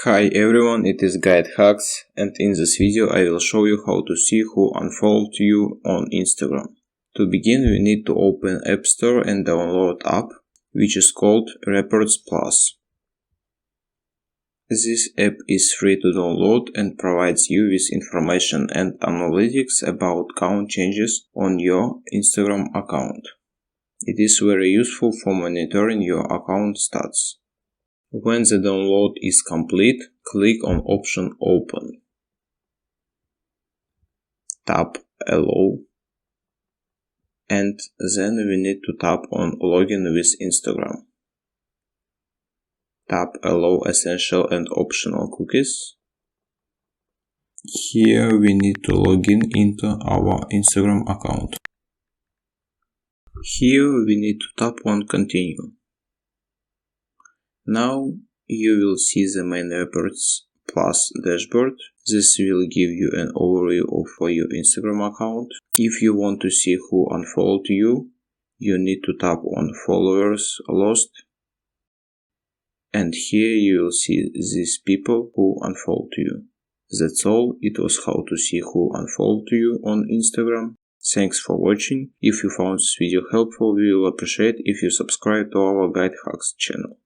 Hi everyone, it is GuideHacks, and in this video I will show you how to see who unfollowed you on Instagram. To begin, we need to open App Store and download app, which is called Reports Plus. This app is free to download and provides you with information and analytics about account changes on your Instagram account. It is very useful for monitoring your account stats. When the download is complete, click on option Open. Tap Allow. And then we need to tap on Login with Instagram. Tap Allow Essential and Optional Cookies. Here we need to log in into our Instagram account. Here we need to tap on Continue. Now you will see the main Reports Plus dashboard. This will give you an overview of your Instagram account. If you want to see who unfollowed you, you need to tap on Followers Lost. And here you will see these people who unfollowed you. That's all. It was how to see who unfollowed you on Instagram. Thanks for watching. If you found this video helpful, we will appreciate if you subscribe to our GuideHacks channel.